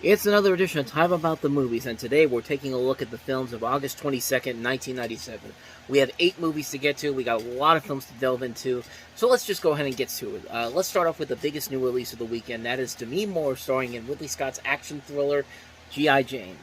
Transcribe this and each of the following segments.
It's another edition of Time About the Movies, and today we're taking a look at the films of August 22nd, 1997. We have 8 movies to get to, we got a lot of films to delve into, so let's just go ahead and get to it. Let's start off with the biggest new release of the weekend, that is Demi Moore starring in Ridley Scott's action thriller, G.I. Jane.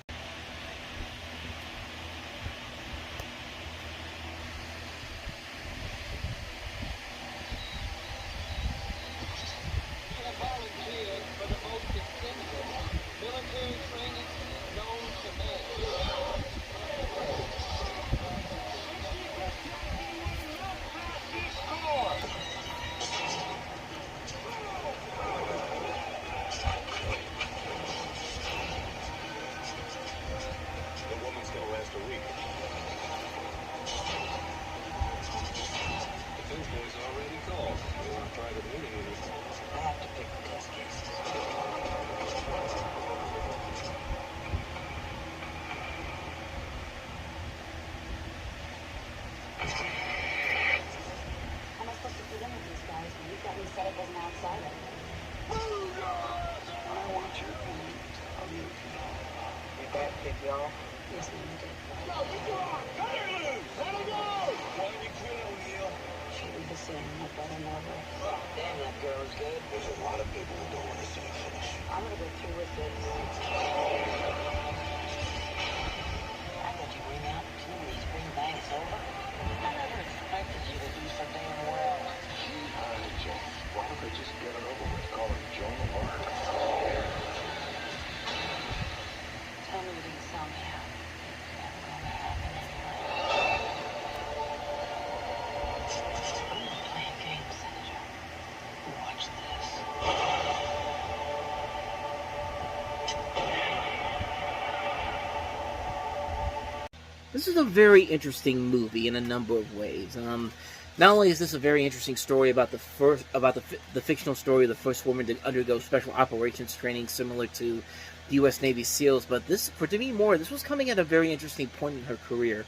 This is a very interesting movie in a number of ways. Not only is this a very interesting story about the fictional story of the first woman to undergo special operations training similar to the U.S. Navy SEALs, but this, for Demi Moore, this was coming at a very interesting point in her career.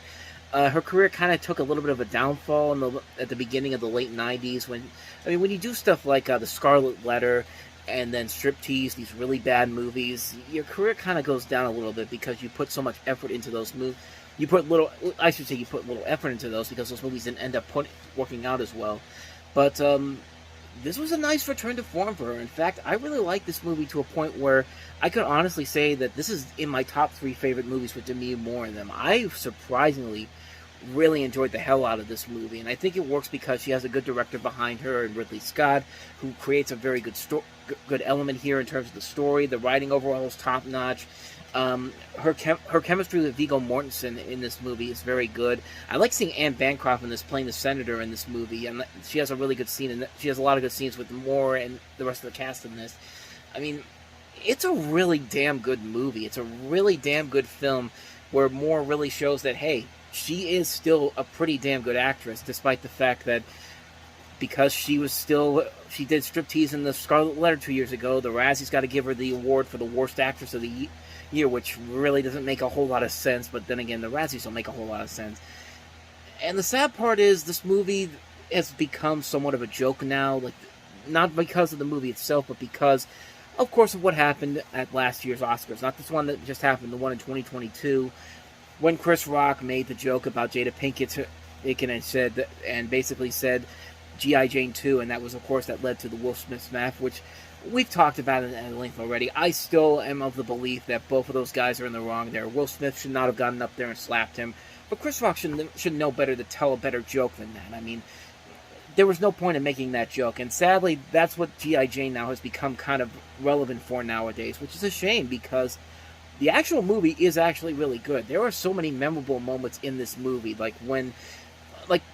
Her career kind of took a little bit of a downfall at the beginning of the late 90s when you do stuff like The Scarlet Letter and then Striptease, these really bad movies, your career kind of goes down a little bit because you put so much effort into those movies. You put little effort into those because those movies didn't end up working out as well. But this was a nice return to form for her. In fact, I really like this movie to a point where I could honestly say that this is in my top 3 favorite movies with Demi Moore in them. I surprisingly really enjoyed the hell out of this movie, and I think it works because she has a good director behind her in Ridley Scott, who creates a very good element here in terms of the story. The writing overall is top-notch. Her chemistry with Viggo Mortensen in this movie is very good. I like seeing Anne Bancroft in this, playing the senator in this movie, and she has a really good scene, and she has a lot of good scenes with Moore and the rest of the cast in this. I mean, it's a really damn good movie. It's a really damn good film where Moore really shows that, hey, she is still a pretty damn good actress, despite the fact that because she did Striptease in The Scarlet Letter 2 years ago, the Razzies got to give her the award for the worst actress of the year, which really doesn't make a whole lot of sense, but then again, the Razzies don't make a whole lot of sense. And the sad part is, this movie has become somewhat of a joke now, like, not because of the movie itself, but because, of course, of what happened at last year's Oscars. Not this one that just happened, the one in 2022, when Chris Rock made the joke about Jada Pinkett and basically said G.I. Jane 2, and that was, of course, that led to the Will Smith smash, which we've talked about it at length already. I still am of the belief that both of those guys are in the wrong there. Will Smith should not have gotten up there and slapped him, but Chris Rock should know better to tell a better joke than that. I mean, there was no point in making that joke, and sadly, that's what G.I. Jane now has become kind of relevant for nowadays, which is a shame because the actual movie is actually really good. There are so many memorable moments in this movie, like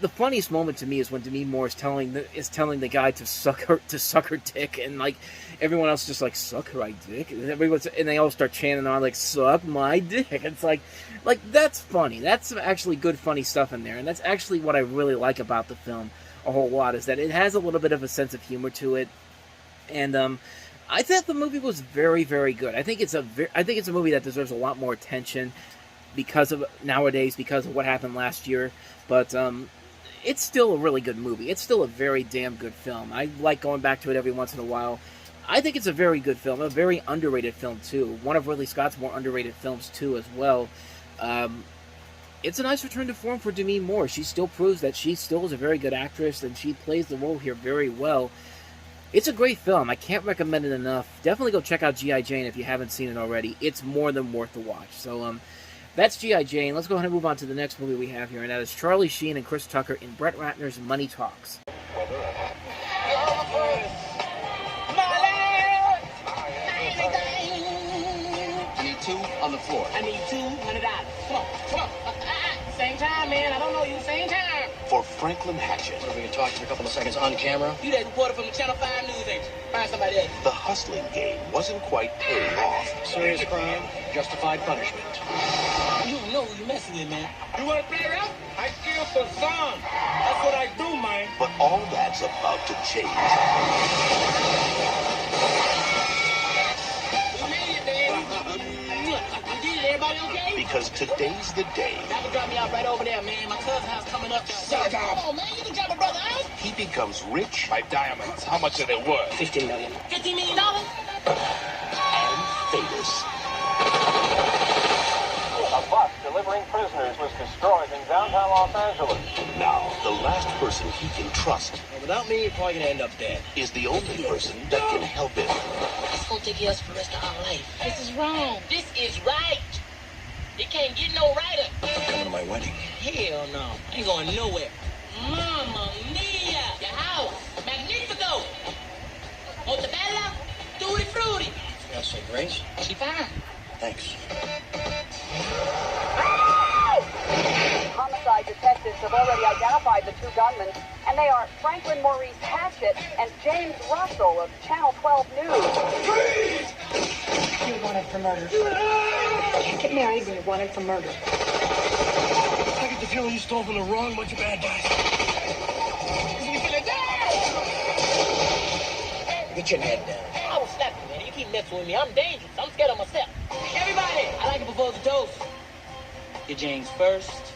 the funniest moment to me is when Demi Moore is telling the guy to suck her dick, and like everyone else just like, suck her dick, and they all start chanting on like, suck my dick. It's like that's funny. That's actually good funny stuff in there, and that's actually what I really like about the film a whole lot, is that it has a little bit of a sense of humor to it, and I thought the movie was very, very good. I think it's a movie that deserves a lot more attention because of what happened last year. But it's still a really good movie. It's still a very damn good film. I like going back to it every once in a while. I think it's a very good film, a very underrated film too. One of Ridley Scott's more underrated films too, as well. It's a nice return to form for Demi Moore. She still proves that she still is a very good actress, and she plays the role here very well. It's a great film. I can't recommend it enough. Definitely go check out G.I. Jane if you haven't seen it already. It's more than worth the watch. So, that's G.I. Jane. Let's go ahead and move on to the next movie we have here, and that is Charlie Sheen and Chris Tucker in Brett Ratner's Money Talks. I need two on the floor. I need $200. Come on, come on. Same time, man. I don't know you. Same time. For Franklin Hatchet. What if we can talk for a couple of seconds on camera? You that reporter from the Channel 5 News agent. Find somebody else. The hustling game wasn't quite paying off. Serious crime, justified punishment. You don't know who you're messing with, man. You want to play rough? I kill for song. That's what I do, man. But all that's about to change. We made it, baby. Everybody okay? Because today's the day. Y'all can drop me out right over there, man. My cousin's house coming up. Shut up. Come on, man. You can drop my brother out. He becomes rich. My diamonds. How much are they worth? $15 million. $15 million? And famous. A bus delivering prisoners was destroyed in downtown Los Angeles. Now, the last person he can trust Well, without me, you're probably going to end up dead. is the only person that can help him. It's going to take us for the rest of our life. This is wrong. This is right. It can't get no righter. Coming to my wedding. Hell no. I ain't going nowhere. Mamma mia. Your house. Magnifico. Montebella. Tutti frutti. You gotta say grace? She fine. Thanks. Homicide detectives have already identified the two gunmen, and they are Franklin Maurice Hatchett and James Russell of Channel 12 News. You're wanted for murder. You can't get married when you're wanted for murder. I get the feeling you stole from the wrong bunch of bad guys. Get your head down. I will slap you, man. You keep messing with me. I'm dangerous. I'm scared of myself. Everybody, I like to propose a toast. Your James first,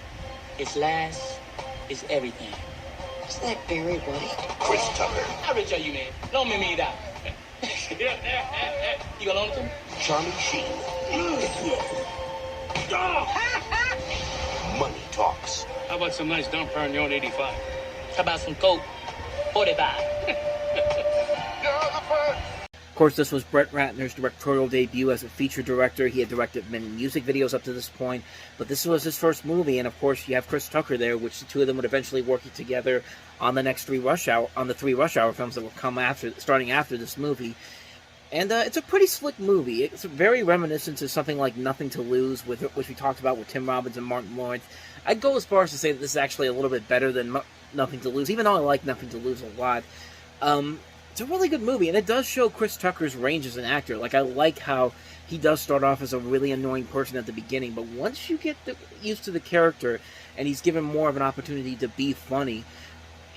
it's last, it's everything. Is that Barry White? Chris Tucker. How rich are you, man? Loan me $1 million. You gonna loan it to me? Charlie Sheen. Money Talks. How about some nice Dom Perignon 85? How about some Coke 45? Of course, this was Brett Ratner's directorial debut as a feature director. He had directed many music videos up to this point, but this was his first movie, and of course, you have Chris Tucker there, which the two of them would eventually work together on the next three Rush Hour films that will come starting after this movie. And it's a pretty slick movie. It's very reminiscent to something like Nothing to Lose, which we talked about with Tim Robbins and Martin Lawrence. I'd go as far as to say that this is actually a little bit better than Nothing to Lose, even though I like Nothing to Lose a lot. It's a really good movie, and it does show Chris Tucker's range as an actor. Like, I like how he does start off as a really annoying person at the beginning, but once you get used to the character, and he's given more of an opportunity to be funny,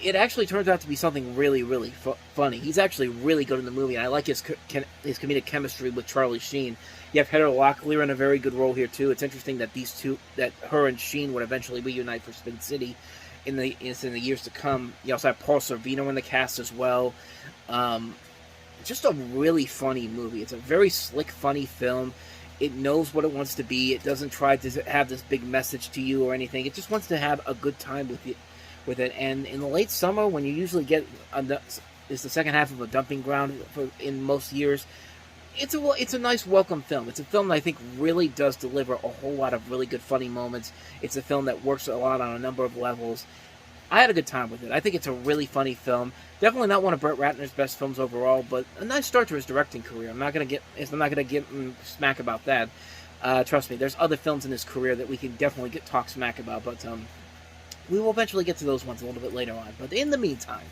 it actually turns out to be something really, really funny. He's actually really good in the movie, and I like his comedic chemistry with Charlie Sheen. You have Heather Locklear in a very good role here, too. It's interesting that her and Sheen would eventually reunite for Spin City in the years to come. You also have Paul Sorvino in the cast as well. Just a really funny movie. It's a very slick, funny film. It knows what it wants to be. It doesn't try to have this big message to you or anything. It just wants to have a good time with it. And in the late summer, when you usually get it's the second half of a dumping ground in most years, it's a nice welcome film. It's a film that I think really does deliver a whole lot of really good funny moments. It's a film that works a lot on a number of levels. I had a good time with it. I think it's a really funny film. Definitely not one of Brett Ratner's best films overall, but a nice start to his directing career. I'm not gonna give him smack about that. Trust me, there's other films in his career that we can definitely talk smack about, but we will eventually get to those ones a little bit later on. But in the meantime,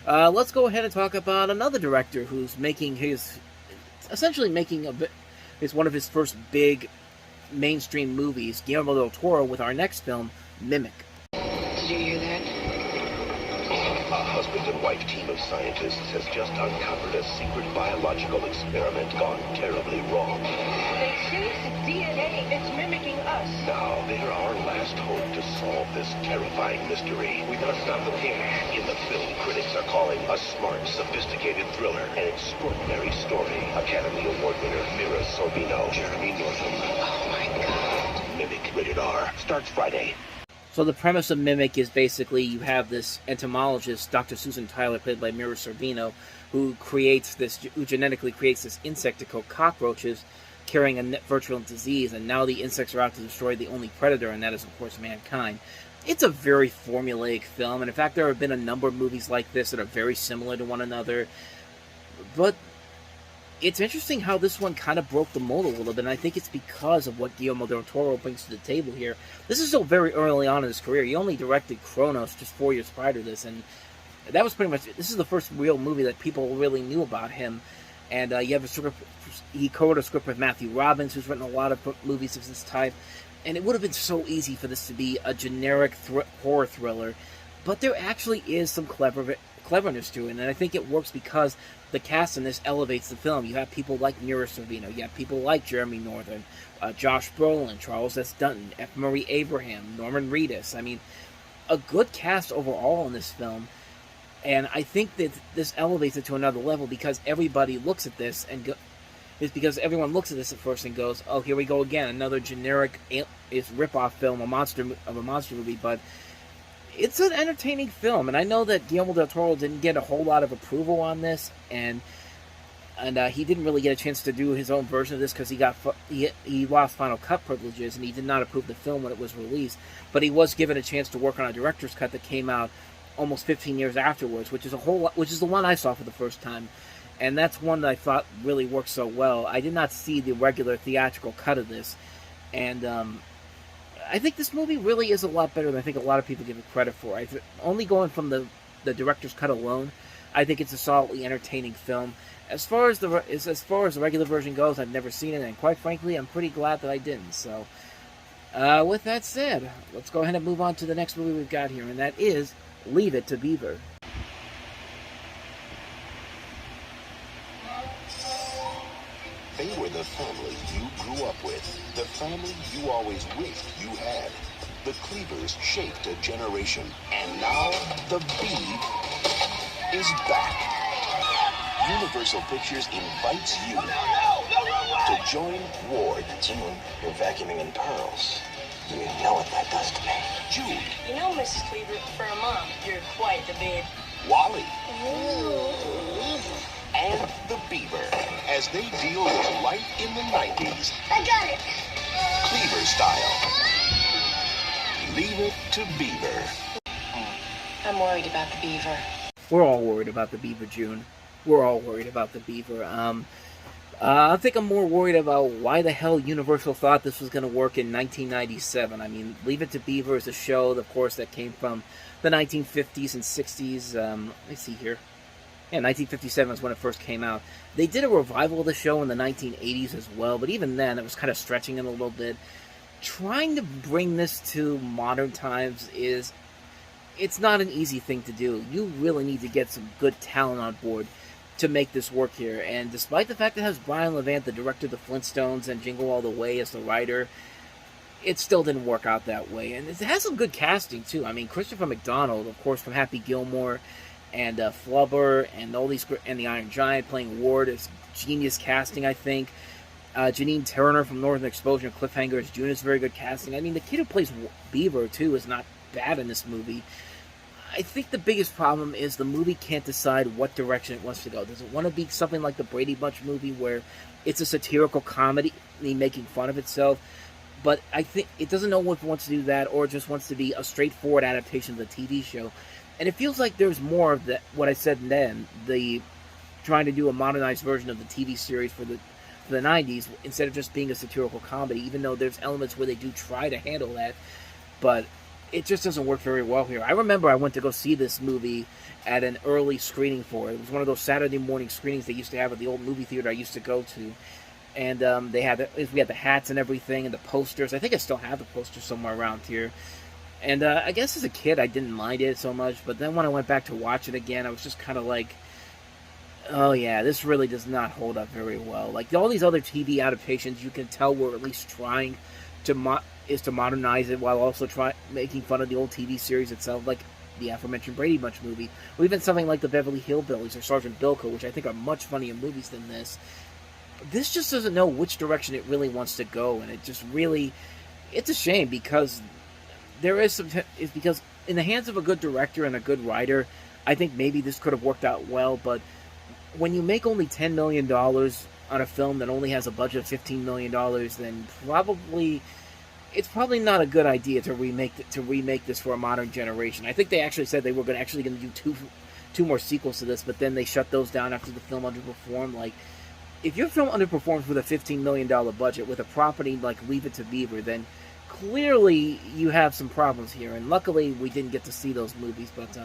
let's go ahead and talk about another director who's essentially making one of his first big mainstream movies, Guillermo del Toro, with our next film, Mimic. Did you hear that? A husband and wife team of scientists has just uncovered a secret biological experiment gone terribly wrong. They See? The DNA, it's mimicking us. Now they're our last hope to solve this terrifying mystery. We gotta stop them here. In the film, critics are calling a smart, sophisticated thriller, an extraordinary story. Academy Award winner Mira Sorvino, Jeremy Northam. Oh my God. Mimic, rated R, starts Friday. So the premise of Mimic is basically you have this entomologist, Dr. Susan Tyler, played by Mira Sorvino, who genetically creates this insect to kill cockroaches, carrying a virulent disease, and now the insects are out to destroy the only predator, and that is, of course, mankind. It's a very formulaic film, and in fact, there have been a number of movies like this that are very similar to one another, but it's interesting how this one kind of broke the mold a little bit, and I think it's because of what Guillermo del Toro brings to the table here. This is still very early on in his career. He only directed Kronos just 4 years prior to this, and that was pretty much it. This is the first real movie that people really knew about him. And you have a script. He co-wrote a script with Matthew Robbins, who's written a lot of movies of this type. And it would have been so easy for this to be a generic horror thriller, but there actually is some cleverness to it, and I think it works because the cast in this elevates the film. You have people like Mira Sorvino, you have people like Jeremy Northam, Josh Brolin, Charles S. Dutton, F. Murray Abraham, Norman Reedus. I mean, a good cast overall in this film. And I think that this elevates it to another level because everybody looks at this and it's because everyone looks at this at first and goes, "Oh, here we go again, another generic rip-off film, a monster movie." But it's an entertaining film, and I know that Guillermo del Toro didn't get a whole lot of approval on this, and he didn't really get a chance to do his own version of this because he lost Final Cut privileges, and he did not approve the film when it was released. But he was given a chance to work on a director's cut that came out almost 15 years afterwards, which is the one I saw for the first time, and that's one that I thought really worked so well. I did not see the regular theatrical cut of this, and I think this movie really is a lot better than I think a lot of people give it credit for. Only going from the director's cut alone, I think it's a solidly entertaining film. As far as the regular version goes, I've never seen it, and quite frankly, I'm pretty glad that I didn't. So, with that said, let's go ahead and move on to the next movie we've got here, and that is Leave It to Beaver. They were the family you grew up with, the family you always wished you had. The Cleavers shaped a generation, and now the Beav is back. Universal Pictures invites you to join Ward. June, you're vacuuming in pearls. You know what that does to me. Jude. You know, Mrs. Cleaver, for a mom, you're quite the babe. Wally. And the Beaver, as they deal with life in the 90s. I got it. Cleaver style. Leave It to Beaver. I'm worried about the beaver. We're all worried about the beaver, June. We're all worried about the beaver. I think I'm more worried about why the hell Universal thought this was going to work in 1997. I mean, Leave It to Beaver is a show, of course, that came from the 1950s and 60s. Let me see here. Yeah, 1957 is when it first came out. They did a revival of the show in the 1980s as well, but even then, it was kind of stretching it a little bit. Trying to bring this to modern times it's not an easy thing to do. You really need to get some good talent on board to make this work here, and despite the fact that it has Brian Levant, the director of the Flintstones, and Jingle All the Way as the writer, it still didn't work out that way. And it has some good casting too. I mean, Christopher McDonald, of course, from Happy Gilmore, and Flubber, and the Iron Giant playing Ward, is genius casting, I think. Janine Turner from Northern Exposure and Cliffhanger as June is very good casting. I mean, the kid who plays Beaver too is not bad in this movie. I think the biggest problem is the movie can't decide what direction it wants to go. Does it want to be something like the Brady Bunch movie where it's a satirical comedy making fun of itself? But I think it doesn't know if it wants to do that or it just wants to be a straightforward adaptation of the TV show. And it feels like there's more of that, what I said then, the trying to do a modernized version of the TV series for the 90s instead of just being a satirical comedy, even though there's elements where they do try to handle that. But it just doesn't work very well here. I remember I went to go see this movie at an early screening for it. It was one of those Saturday morning screenings they used to have at the old movie theater I used to go to. And we had the hats and everything and the posters. I think I still have the posters somewhere around here. And I guess as a kid I didn't mind it so much, but then when I went back to watch it again, I was just kind of like, Oh yeah, this really does not hold up very well. Like all these other TV adaptations, you can tell we're at least trying to modernize it while also making fun of the old TV series itself, like the aforementioned Brady Bunch movie, or even something like the Beverly Hillbillies or Sergeant Bilko, which I think are much funnier movies than this. This just doesn't know which direction it really wants to go, and it's a shame because because in the hands of a good director and a good writer, I think maybe this could have worked out well, but when you make only $10 million on a film that only has a budget of $15 million, then it's probably not a good idea to remake this for a modern generation. I think they actually said they were going to do two more sequels to this, but then they shut those down after the film underperformed. Like, if your film underperforms with a $15 million budget with a property like Leave It to Beaver, then clearly you have some problems here. And luckily, we didn't get to see those movies, but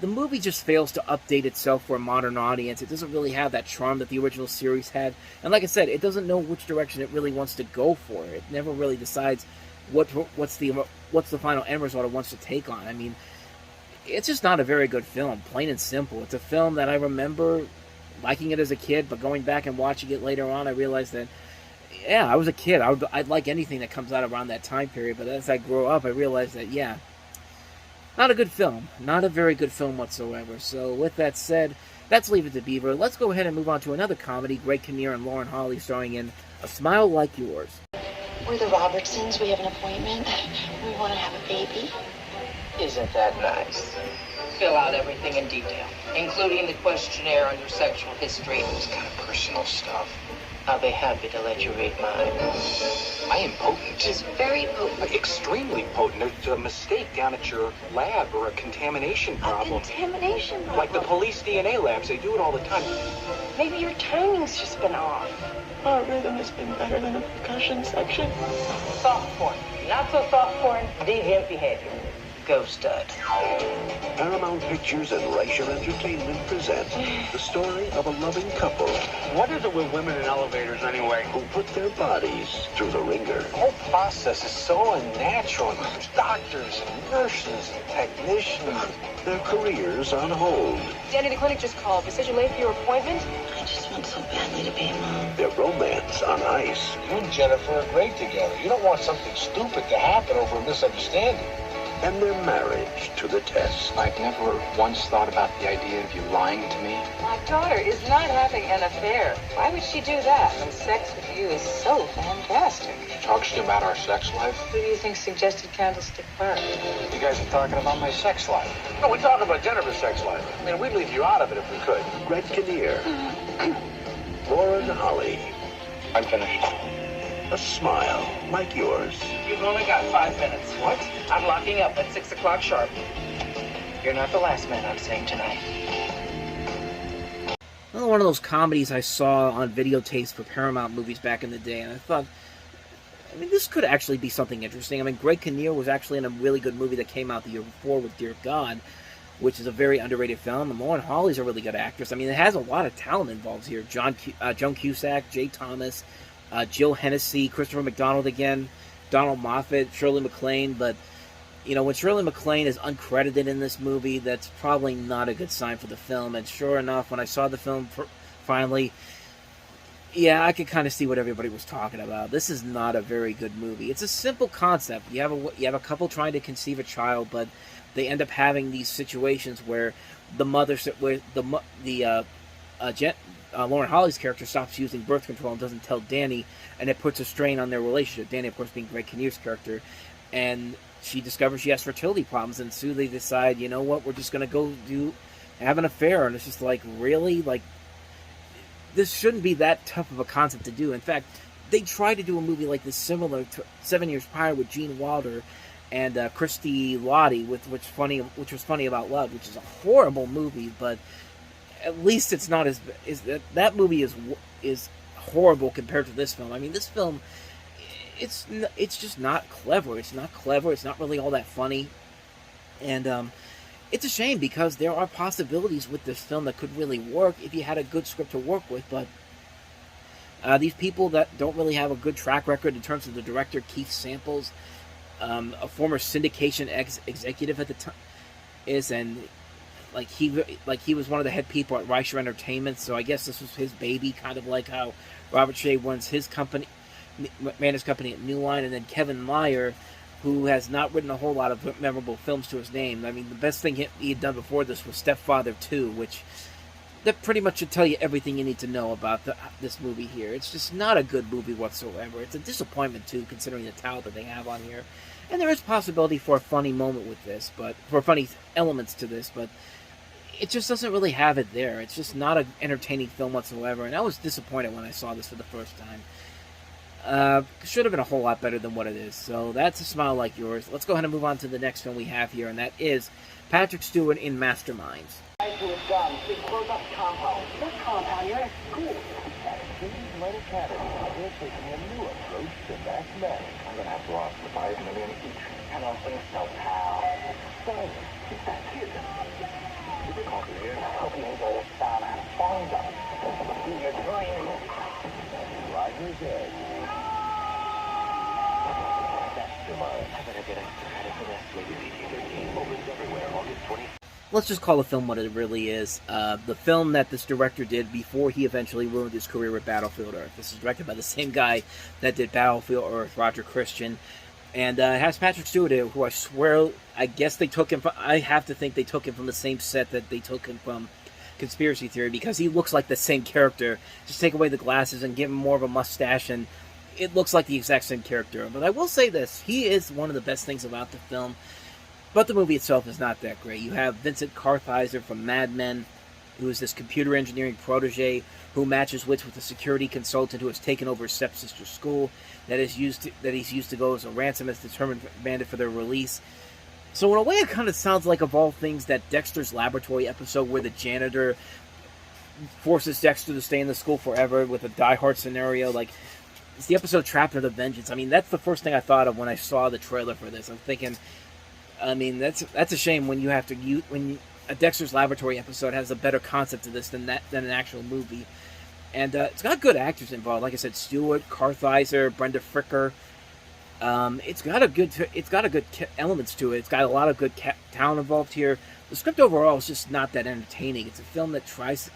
the movie just fails to update itself for a modern audience. It doesn't really have that charm that the original series had. And like I said, it doesn't know which direction it really wants to go for. It never really decides what's the final end result it wants to take on. I mean, it's just not a very good film, plain and simple. It's a film that I remember liking it as a kid, but going back and watching it later on, I realized that, yeah, I was a kid. I'd like anything that comes out around that time period, but as I grow up, I realized that, yeah, not a good film. Not a very good film whatsoever. So with that said, that's Leave It to Beaver. Let's go ahead and move on to another comedy, Greg Kinnear and Lauren Holly, starring in A Smile Like Yours. We're the Robertsons. We have an appointment. We want to have a baby. Isn't that nice? Fill out everything in detail, including the questionnaire on your sexual history. It's kind of personal stuff. I'll be happy to let you read mine. I am potent. He's very potent. Extremely potent. There's a mistake down at your lab or a contamination problem. A contamination problem? Like the police DNA labs, they do it all the time. Maybe your timing's just been off. Our rhythm has been better than a percussion section. Soft porn. Not so soft porn. Deviant behavior. Go stud. Paramount Pictures and Reicher Entertainment present the story of a loving couple What is it with women in elevators anyway? who put their bodies through the ringer. The whole process is so unnatural. There's doctors and nurses and technicians. Their careers on hold. Danny, the clinic just called. They said you're late for your appointment. I just want so badly to be a mom. Their romance on ice. You and Jennifer are great together. You don't want something stupid to happen over a misunderstanding. And their marriage to the test. I've never once thought about the idea of you lying to me. My daughter is not having an affair. Why would she do that when sex with you is so fantastic? She talks to you about our sex life. Who do you think suggested Candlestick Park? You guys are talking about my sex life. No, we're talking about Jennifer's sex life. I mean, we'd leave you out of it if we could. Greg Kinnear. Lauren Holly. I'm finished. A Smile Like Yours. You've only got 5 minutes. What? I'm locking up at 6 o'clock sharp. You're not the last man I'm seeing tonight. Another one of those comedies I saw on videotapes for Paramount movies back in the day, and I thought, I mean, this could actually be something interesting. I mean, Greg Kinnear was actually in a really good movie that came out the year before with Dear God, which is a very underrated film. And Lauren Holly's a really good actress. I mean, it has a lot of talent involved here. Joan Cusack, Jay Thomas, Jill Hennessy, Christopher McDonald again, Donald Moffat, Shirley MacLaine. But, you know, when Shirley MacLaine is uncredited in this movie, that's probably not a good sign for the film. And sure enough, when I saw the film finally, yeah, I could kind of see what everybody was talking about. This is not a very good movie. It's a simple concept. You have a couple trying to conceive a child, but they end up having these situations where the mother, Lauren Holly's character stops using birth control and doesn't tell Danny, and it puts a strain on their relationship. Danny, of course, being Greg Kinnear's character, and she discovers she has fertility problems, and so they decide, you know what, we're just going to have an affair, and it's just like, really? Like, this shouldn't be that tough of a concept to do. In fact, they tried to do a movie like this similar to 7 years prior with Gene Wilder and Christy Lottie, which was Funny About Love, which is a horrible movie, but at least it's not that movie is horrible compared to this film. I mean, this film, it's just not clever. It's not clever. It's not really all that funny, and it's a shame because there are possibilities with this film that could really work if you had a good script to work with. But these people that don't really have a good track record in terms of the director, Keith Samples, a former syndication executive at the time, he was one of the head people at Reicher Entertainment, so I guess this was his baby, kind of like how Robert Shea runs his company, ran his company at New Line, and then Kevin Meyer, who has not written a whole lot of memorable films to his name. I mean, the best thing he had done before this was Stepfather 2, which that pretty much should tell you everything you need to know about this movie here. It's just not a good movie whatsoever. It's a disappointment, too, considering the talent that they have on here. And there is possibility for a funny moment with this, but for funny elements to this, but it just doesn't really have it there. It's just not an entertaining film whatsoever, and I was disappointed when I saw this for the first time. Should have been a whole lot better than what it is. So that's A Smile Like Yours. Let's go ahead and move on to the next film we have here, and that is Patrick Stewart in Masterminds. Big close-up compound. This compound, you're in a school. At Kingsland Academy, we're taking a new approach to mathematics. I'm going to have to ask for $5 million each. I don't think so, pal. Simon, it's that kid. Is it coffee here? I hope you enjoy this sauna. Find up. Do your dream. Rider's Edge. I better get extra credit for this. Rated PG-13 opens everywhere August 20th. Let's just call the film what it really is. The film that this director did before he eventually ruined his career with Battlefield Earth. This is directed by the same guy that did Battlefield Earth, Roger Christian. And it has Patrick Stewart, who I swear, I guess they took him from, I have to think they took him from the same set that they took him from Conspiracy Theory, because he looks like the same character. Just take away the glasses and give him more of a mustache, and it looks like the exact same character. But I will say this, he is one of the best things about the film. But the movie itself is not that great. You have Vincent Kartheiser from Mad Men, who is this computer engineering protege who matches wits with a security consultant who has taken over his stepsister's school that he's used to go as a ransom as determined bandit for their release. So in a way, it kind of sounds like, of all things, that Dexter's Laboratory episode where the janitor forces Dexter to stay in the school forever with a Die Hard scenario. Like, it's the episode Trapped Under Vengeance. I mean, that's the first thing I thought of when I saw the trailer for this. I'm thinking, I mean, that's a shame when you have to when a Dexter's Laboratory episode has a better concept to this than an actual movie. And it's got good actors involved. Like I said, Stewart, Kartheiser, Brenda Fricker. It's got a good elements to it. It's got a lot of good talent involved here. The script overall is just not that entertaining. It's a film that tries to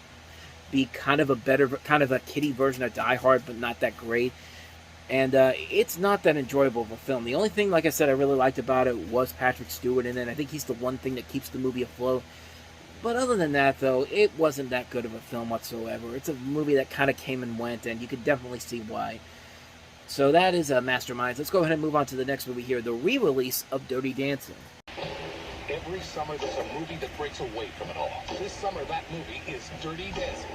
be kind of a kiddie version of Die Hard, but not that great. And it's not that enjoyable of a film. The only thing, like I said, I really liked about it was Patrick Stewart in it. I think he's the one thing that keeps the movie afloat. But other than that, though, it wasn't that good of a film whatsoever. It's a movie that kind of came and went, and you could definitely see why. So that is Masterminds. Let's go ahead and move on to the next movie here, the re-release of Dirty Dancing. Every summer, there's a movie that breaks away from it all. This summer, that movie is Dirty Dancing.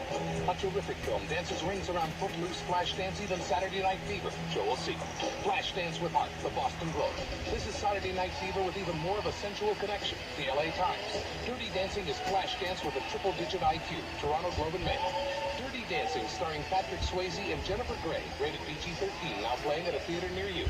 A terrific film. Dances rings around Footloose, Flashdance, even Saturday Night Fever. Joel Seaman. Flashdance with Heart, the Boston Globe. This is Saturday Night Fever with even more of a sensual connection. The LA Times. Dirty Dancing is Flashdance with a triple-digit IQ. Toronto Globe and Mail. Dirty Dancing, starring Patrick Swayze and Jennifer Grey. Rated PG-13. Now playing at a theater near you.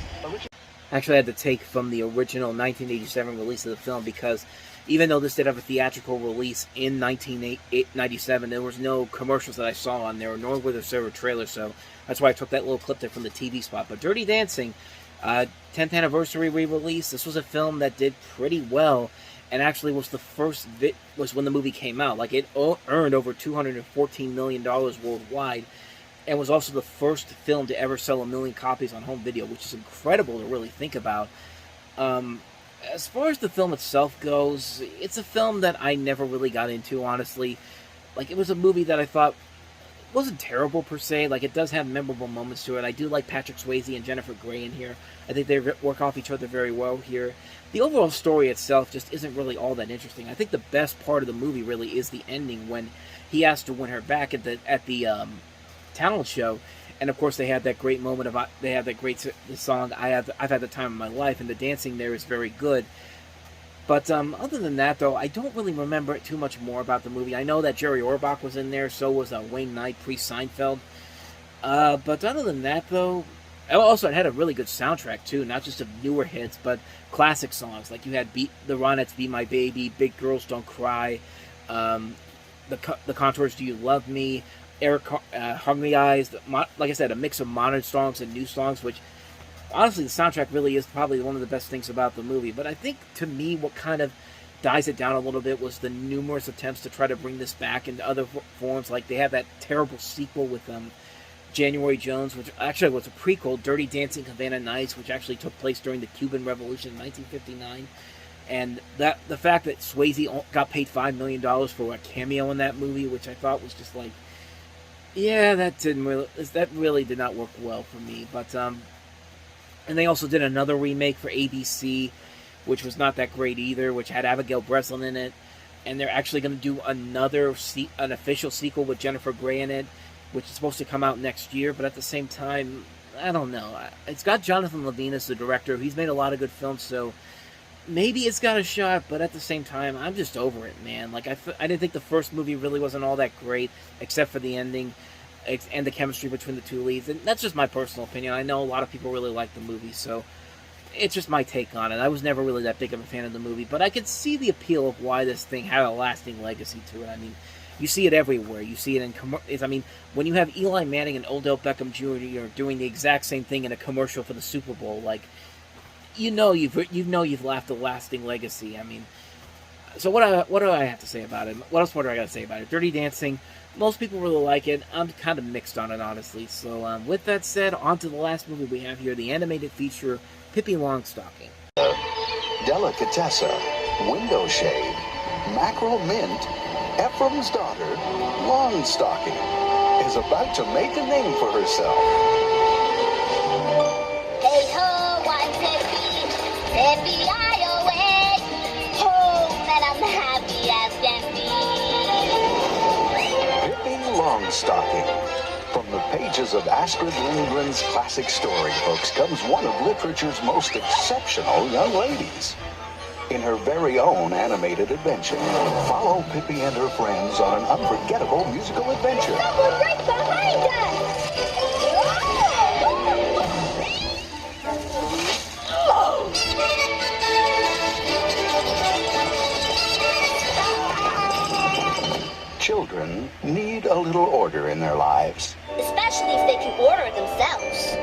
Actually, I had to take from the original 1987 release of the film because even though this did have a theatrical release in 1997, there was no commercials that I saw on there, nor were there several trailers, so that's why I took that little clip there from the TV spot. But Dirty Dancing, 10th anniversary re-release, this was a film that did pretty well, and actually was the first was when the movie came out. Like, it earned over $214 million worldwide, and was also the first film to ever sell 1 million copies on home video, which is incredible to really think about. As far as the film itself goes, it's a film that I never really got into, honestly. Like, it was a movie that I thought wasn't terrible per se. Like, it does have memorable moments to it. I do like Patrick Swayze and Jennifer Grey in here. I think they work off each other very well here. The overall story itself just isn't really all that interesting. I think the best part of the movie really is the ending when he has to win her back at the talent show, and of course they had that great moment of the song I've had the time of my life, and the dancing there is very good. But other than that, though, I don't really remember too much more about the movie. I know that Jerry Orbach was in there, so was Wayne Knight pre-Seinfeld. But other than that, though, also it had a really good soundtrack too, not just of newer hits, but classic songs. Like you had the Ronettes' "Be My Baby," "Big Girls Don't Cry," the Contours' "Do You Love Me," Eric Hungry Eyes, like I said, a mix of modern songs and new songs, which, honestly, the soundtrack really is probably one of the best things about the movie. But I think, to me, what kind of dies it down a little bit was the numerous attempts to try to bring this back into other forms. Like, they have that terrible sequel with January Jones, which actually was a prequel, Dirty Dancing Havana Nights, which actually took place during the Cuban Revolution in 1959. And the fact that Swayze got paid $5 million for a cameo in that movie, which I thought was just like, yeah, that really did not work well for me. But and they also did another remake for ABC, which was not that great either, which had Abigail Breslin in it. And they're actually going to do an official sequel with Jennifer Grey in it, which is supposed to come out next year. But at the same time, I don't know. It's got Jonathan Levine as the director. He's made a lot of good films, so maybe it's got a shot. But at the same time, I'm just over it, man. Like, I didn't think the first movie really wasn't all that great, except for the ending and the chemistry between the two leads. And that's just my personal opinion. I know a lot of people really like the movie, so it's just my take on it. I was never really that big of a fan of the movie, but I could see the appeal of why this thing had a lasting legacy to it. I mean, you see it everywhere. You see it in I mean, when you have Eli Manning and Odell Beckham Jr. doing the exact same thing in a commercial for the Super Bowl, like, you've left a lasting legacy. I mean, so what do I have to say about it? What else do I got to say about it? Dirty Dancing, most people really like it. I'm kind of mixed on it, honestly. So with that said, on to the last movie we have here, the animated feature Pippi Longstocking. Delicatessa, Window Shade, Mackerel Mint, Ephraim's daughter, Longstocking, is about to make a name for herself. Hey ho, one Pippi I away, home and I'm happy as can be. Pippi Longstocking. From the pages of Astrid Lindgren's classic storybooks comes one of literature's most exceptional young ladies. In her very own animated adventure, follow Pippi and her friends on an unforgettable musical adventure. Someone's right behind us! Children need a little order in their lives. Especially if they can order it themselves.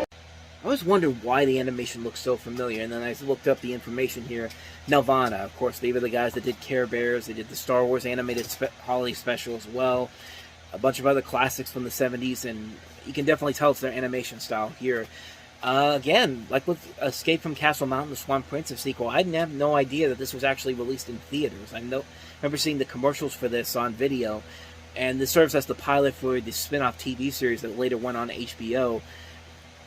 I always wondered why the animation looks so familiar, and then I looked up the information here. Nelvana, of course, they were the guys that did Care Bears. They did the Star Wars animated holiday special as well. A bunch of other classics from the 70s, and you can definitely tell it's their animation style here. Again, like with Escape from Castle Mountain, the Swan Princess sequel, I didn't have no idea that this was actually released in theaters. I remember seeing the commercials for this on video, and this serves as the pilot for the spin-off TV series that later went on HBO.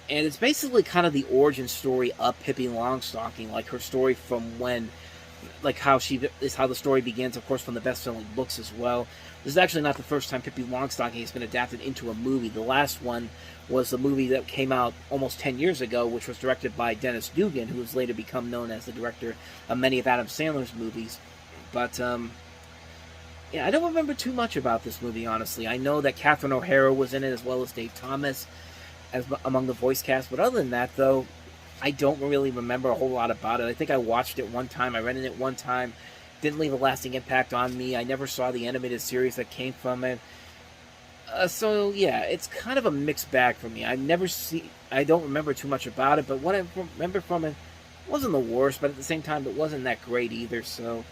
And it's basically kind of the origin story of Pippi Longstocking, like her story from when, like how the story begins, of course, from the best-selling books as well. This is actually not the first time Pippi Longstocking has been adapted into a movie. The last one was the movie that came out almost 10 years ago, which was directed by Dennis Dugan, who has later become known as the director of many of Adam Sandler's movies. But, yeah, I don't remember too much about this movie, honestly. I know that Catherine O'Hara was in it, as well as Dave Thomas, among the voice cast. But other than that, though, I don't really remember a whole lot about it. I think I watched it one time. I rented it one time. Didn't leave a lasting impact on me. I never saw the animated series that came from it. So, yeah, it's kind of a mixed bag for me. I don't remember too much about it, but what I remember from it wasn't the worst, but at the same time, it wasn't that great either, so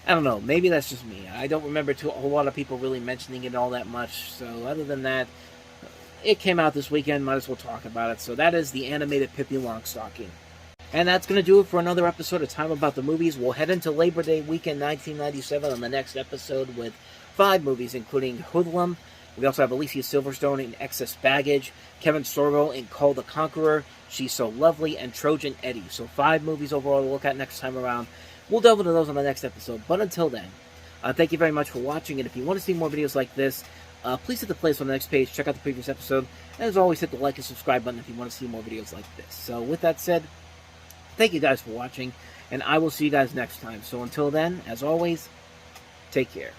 I don't know. Maybe that's just me. I don't remember a whole lot of people really mentioning it all that much, so other than that, it came out this weekend, might as well talk about it. So that is the animated Pippi Longstocking. And that's going to do it for another episode of Time About the Movies. We'll head into Labor Day weekend 1997 on the next episode with 5 movies, including Hoodlum. We also have Alicia Silverstone in Excess Baggage, Kevin Sorbo in Call the Conqueror, She's So Lovely, and Trojan Eddie. So 5 movies overall to look at next time around. We'll delve into those on the next episode. But until then, thank you very much for watching. And if you want to see more videos like this, please hit the playlist on the next page. Check out the previous episode. And as always, hit the like and subscribe button if you want to see more videos like this. So with that said, thank you guys for watching. And I will see you guys next time. So until then, as always, take care.